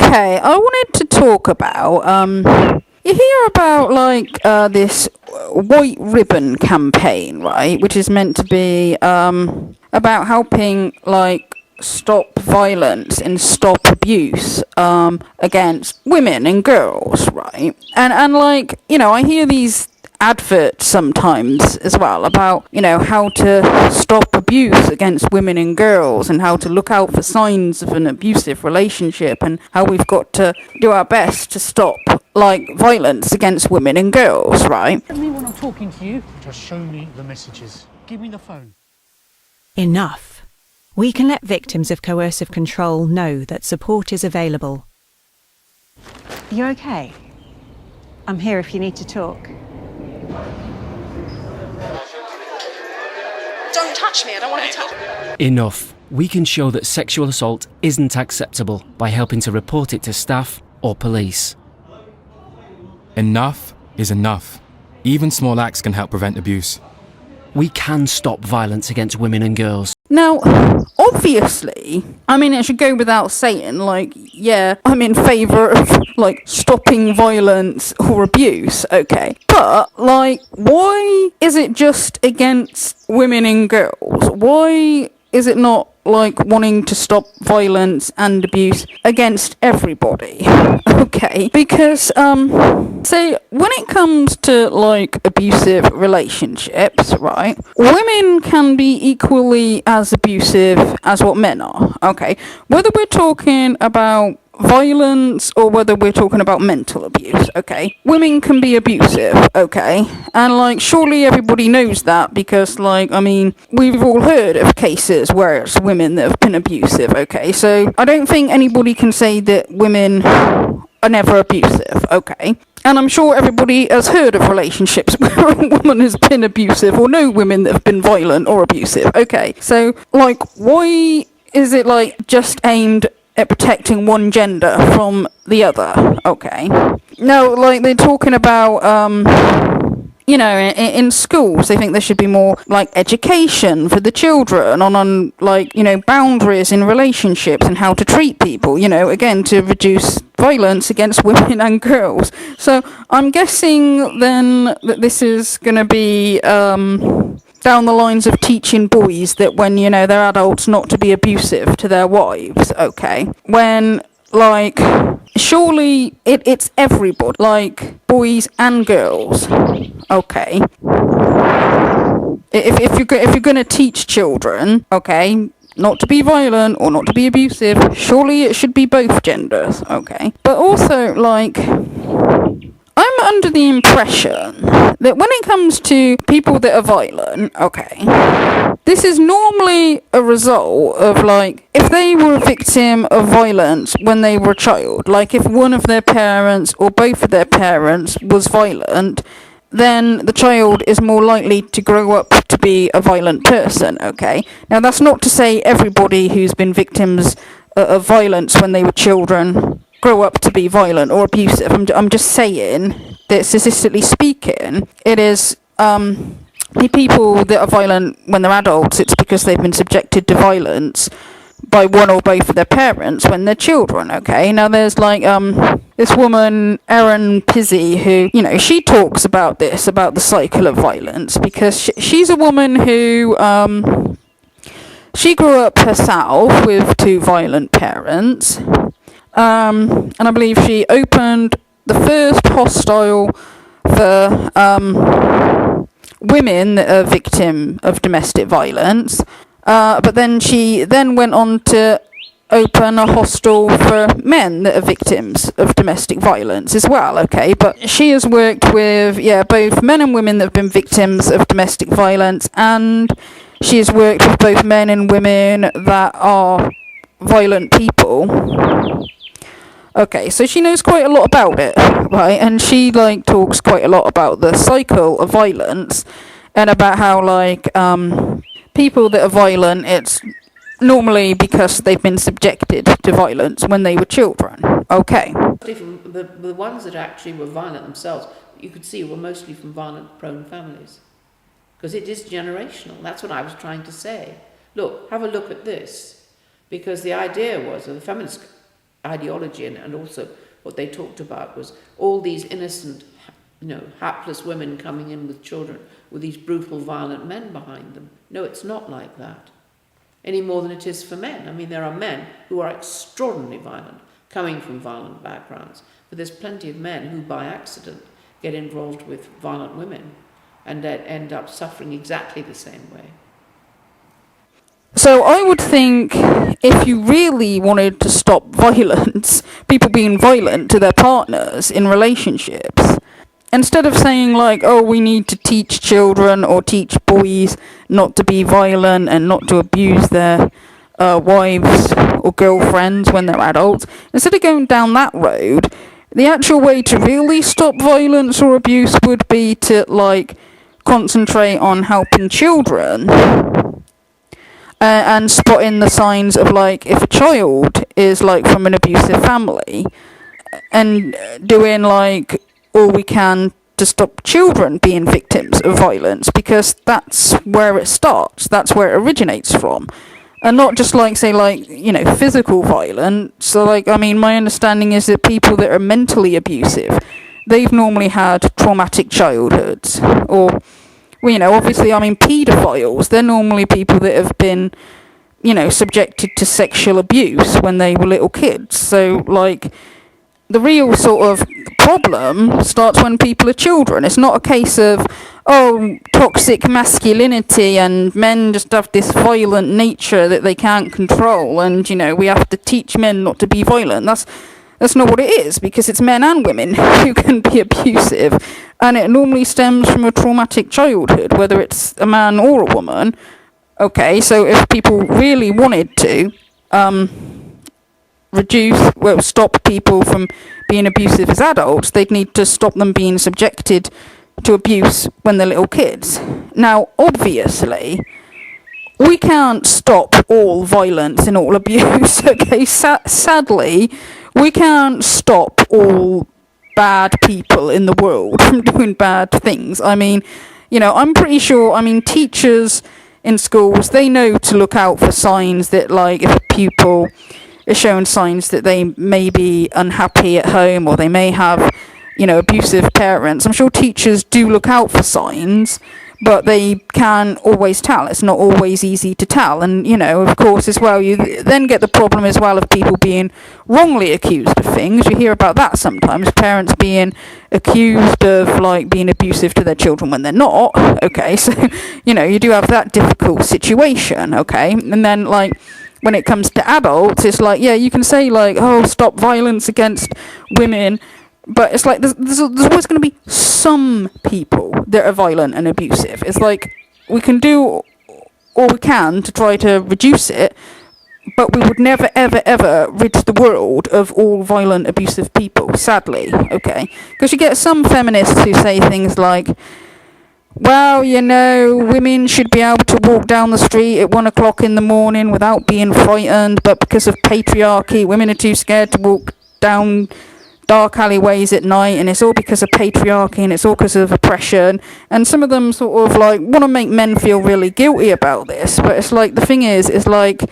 Okay, I wanted to talk about, you hear about, this white ribbon campaign, right? Which is meant to be, about helping, stop violence and stop abuse, against women and girls, right? And I hear these adverts sometimes as well about, how to stop abuse against women and girls and how to look out for signs of an abusive relationship and how we've got to do our best to stop, violence against women and girls, right? Tell me when I'm talking to you. Just show me the messages. Give me the phone. Enough. We can let victims of coercive control know that support is available. You okay? I'm here if you need to talk. Don't touch me, I don't want to touch. Enough. We can show that sexual assault isn't acceptable by helping to report it to staff or police. Enough is enough. Even small acts can help prevent abuse. We can stop violence against women and girls. Now, obviously, it should go without saying, I'm in favour of, stopping violence or abuse, okay? But, why is it just against women and girls? Why is it not, wanting to stop violence and abuse against everybody? Okay, because, say, when it comes to, abusive relationships, right, women can be equally as abusive as what men are, okay? Whether we're talking about violence or whether we're talking about mental abuse, okay? Women can be abusive, okay? And, surely everybody knows that because, we've all heard of cases where it's women that have been abusive, okay? So I don't think anybody can say that women are never abusive, okay? And I'm sure everybody has heard of relationships where a woman has been abusive or know women that have been violent or abusive, okay? So, why is it, just aimed at protecting one gender from the other, okay? No, they're talking about, in schools, they think there should be more, education for the children on boundaries in relationships and how to treat people, again, to reduce violence against women and girls. So I'm guessing then that this is going to be, down the lines of teaching boys that when, they're adults not to be abusive to their wives, okay? When, surely it's everybody, boys and girls, okay? If you're going to teach children, okay, not to be violent or not to be abusive, surely it should be both genders, okay? But also, I'm under the impression that when it comes to people that are violent, okay, this is normally a result of, if they were a victim of violence when they were a child, if one of their parents or both of their parents was violent, then the child is more likely to grow up to be a violent person, okay? Now, that's not to say everybody who's been victims of violence when they were children grow up to be violent or abusive. I'm just saying that statistically speaking, it is the people that are violent when they're adults, it's because they've been subjected to violence by one or both of their parents when they're children, okay? Now there's this woman, Erin Pizzey, who, she talks about this, about the cycle of violence, because she's a woman who, she grew up herself with two violent parents, and I believe she opened the first hostel for women that are victim of domestic violence, but then she then went on to open a hostel for men that are victims of domestic violence as well, okay? But she has worked with, both men and women that have been victims of domestic violence, and she has worked with both men and women that are violent people. Okay, so she knows quite a lot about it, right? And she, talks quite a lot about the cycle of violence and about how, people that are violent, it's normally because they've been subjected to violence when they were children. Okay. The ones that actually were violent themselves, you could see, were mostly from violent-prone families. Because it is generational. That's what I was trying to say. Look, have a look at this. Because the idea was, or the feminist ideology, and also what they talked about was all these innocent, hapless women coming in with children with these brutal, violent men behind them. No, it's not like that, any more than it is for men. I mean, there are men who are extraordinarily violent, coming from violent backgrounds, but there's plenty of men who, by accident, get involved with violent women and end up suffering exactly the same way. So I would think if you really wanted to stop violence, people being violent to their partners in relationships, instead of saying like, oh, we need to teach children or teach boys not to be violent and not to abuse their wives or girlfriends when they're adults, instead of going down that road, the actual way to really stop violence or abuse would be to like concentrate on helping children and spotting the signs of like if a child is like from an abusive family, and doing like all we can to stop children being victims of violence, because that's where it starts, that's where it originates from, and not just like say like physical violence. So like, I mean, my understanding is that people that are mentally abusive, they've normally had traumatic childhoods, or obviously, I mean, paedophiles, they're normally people that have been, subjected to sexual abuse when they were little kids. So, like, the real sort of problem starts when people are children. It's not a case of, toxic masculinity and men just have this violent nature that they can't control, and, we have to teach men not to be violent. That's not what it is, because it's men and women who can be abusive, and it normally stems from a traumatic childhood, whether it's a man or a woman. Okay, so if people really wanted to stop people from being abusive as adults, they'd need to stop them being subjected to abuse when they're little kids. Now, obviously, we can't stop all violence and all abuse, okay? Sadly, we can't stop all bad people in the world from doing bad things. I mean, I'm pretty sure, teachers in schools, they know to look out for signs that, like, if a pupil is showing signs that they may be unhappy at home, or they may have, abusive parents. I'm sure teachers do look out for signs, but they can't always tell. It's not always easy to tell. And, of course, as well, you then get the problem as well of people being wrongly accused of things. You hear about that sometimes, parents being accused of, like, being abusive to their children when they're not. Okay, so, you do have that difficult situation, okay? And then, like, when it comes to adults, it's like, yeah, you can say, like, oh, stop violence against women, but it's like there's always going to be some people that are violent and abusive. It's like we can do all we can to try to reduce it, but we would never, ever, ever rid the world of all violent, abusive people, sadly, okay? Because you get some feminists who say things like, well, women should be able to walk down the street at 1 o'clock in the morning without being frightened, but because of patriarchy, women are too scared to walk down dark alleyways at night, and it's all because of patriarchy, and it's all because of oppression. And some of them sort of like want to make men feel really guilty about this, but it's like, the thing is like,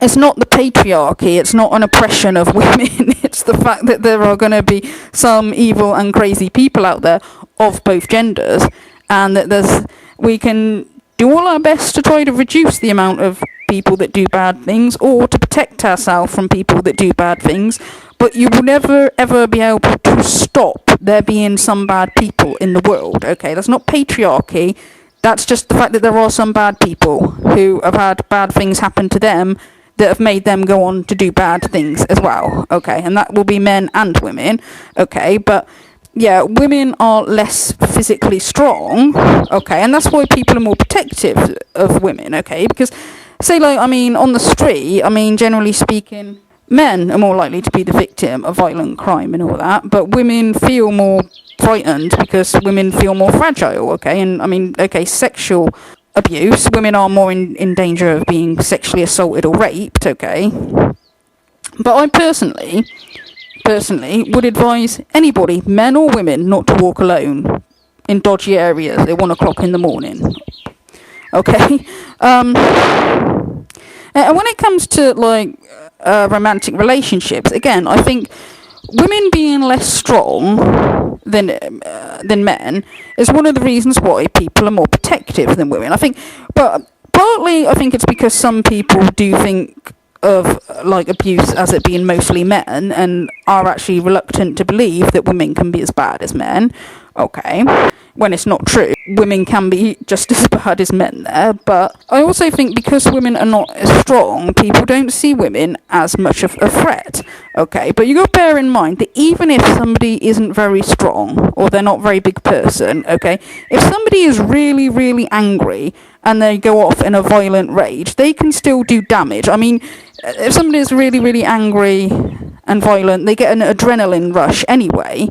it's not the patriarchy, it's not an oppression of women, it's the fact that there are going to be some evil and crazy people out there of both genders, and that we can do all our best to try to reduce the amount of people that do bad things, or to protect ourselves from people that do bad things, but you will never ever be able to stop there being some bad people in the world, okay? That's not patriarchy, that's just the fact that there are some bad people who have had bad things happen to them that have made them go on to do bad things as well, okay? And that will be men and women, okay? But yeah, women are less physically strong, okay? And that's why people are more protective of women, okay? Because, say, like, on the street, generally speaking, men are more likely to be the victim of violent crime and all that, but women feel more frightened because women feel more fragile, okay? And, sexual abuse, women are more in danger of being sexually assaulted or raped, okay? But I personally would advise anybody, men or women, not to walk alone in dodgy areas at 1 o'clock in the morning, okay? And when it comes to like romantic relationships, again, I think women being less strong than men is one of the reasons why people are more protective than women. I think, but partly I think it's because some people do think of like abuse as it being mostly men and are actually reluctant to believe that women can be as bad as men. Okay, when it's not true, women can be just as bad as men there, but I also think because women are not as strong, people don't see women as much of a threat. Okay, but you got to bear in mind that even if somebody isn't very strong or they're not a very big person, okay, if somebody is really, really angry and they go off in a violent rage, they can still do damage. I mean, if somebody is really, really angry and violent, they get an adrenaline rush anyway.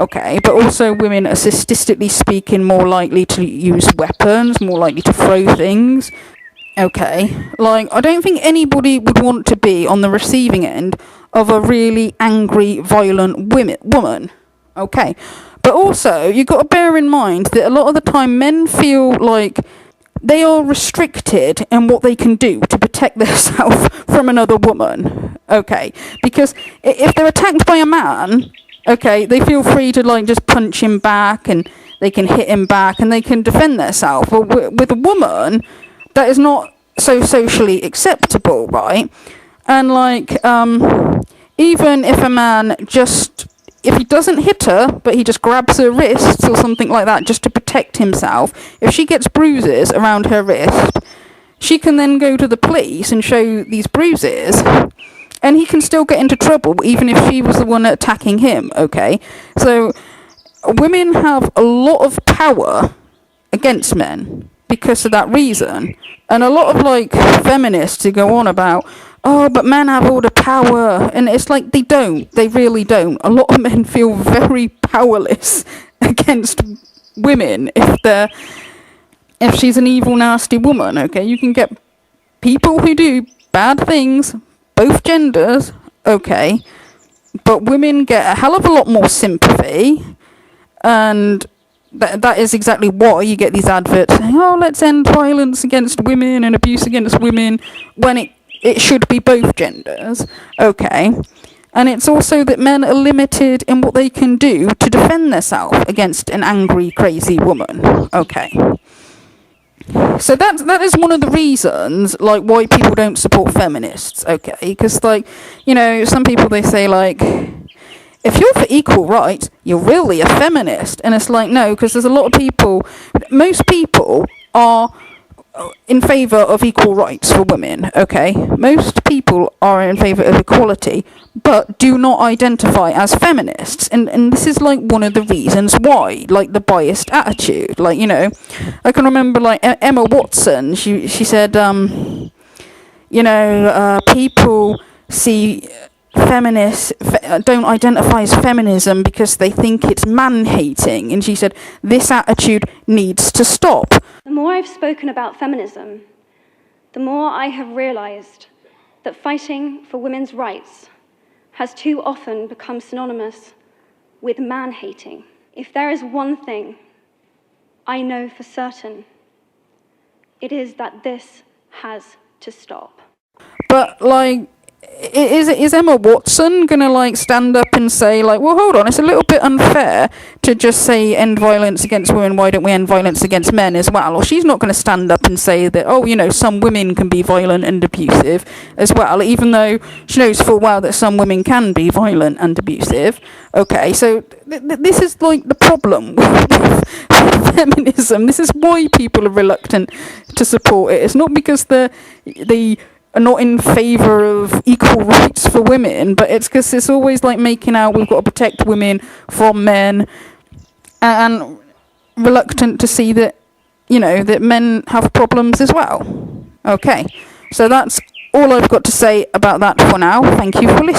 Okay, but also women are statistically speaking more likely to use weapons, more likely to throw things. Okay, like, I don't think anybody would want to be on the receiving end of a really angry, violent woman. Okay, but also, you've got to bear in mind that a lot of the time men feel like they are restricted in what they can do to protect themselves from another woman. Okay, because if they're attacked by a man, okay, they feel free to like just punch him back and they can hit him back and they can defend themselves. But with a woman, that is not so socially acceptable, right? And like, even if a man if he doesn't hit her, but he just grabs her wrists or something like that just to protect himself, if she gets bruises around her wrist, she can then go to the police and show these bruises. And he can still get into trouble, even if she was the one attacking him, okay? So, women have a lot of power against men because of that reason. And a lot of, like, feminists who go on about, oh, but men have all the power. And it's like, they don't. They really don't. A lot of men feel very powerless against women if she's an evil, nasty woman, okay? You can get people who do bad things, both genders, okay, but women get a hell of a lot more sympathy, and that is exactly why you get these adverts saying, oh, let's end violence against women and abuse against women, when it should be both genders, okay. And it's also that men are limited in what they can do to defend themselves against an angry, crazy woman, okay. So that is one of the reasons, like, why people don't support feminists, okay? Because, like, you know, some people, they say, like, if you're for equal rights, you're really a feminist. And it's like, no, because there's a lot of people, most people are in favour of equal rights for women, okay? Most people are in favour of equality, but do not identify as feminists. And this is, like, one of the reasons why, like, the biased attitude. Like, you know, I can remember, like, Emma Watson, she said, you know, people see feminists don't identify as feminism because they think it's man-hating. And she said, this attitude needs to stop. The more I've spoken about feminism, the more I have realised that fighting for women's rights has too often become synonymous with man-hating. If there is one thing I know for certain, it is that this has to stop. But, like, is Emma Watson gonna, like, stand up and say, like, well, hold on, it's a little bit unfair to just say end violence against women, why don't we end violence against men as well? Or she's not gonna stand up and say that, oh, you know, some women can be violent and abusive as well, even though she knows full well that some women can be violent and abusive. Okay, so this is, like, the problem with feminism. This is why people are reluctant to support it. It's not because they are not in favour of equal rights for women, but it's because it's always like making out we've got to protect women from men, and reluctant to see that, you know, that men have problems as well. Okay, so that's all I've got to say about that for now. Thank you for listening.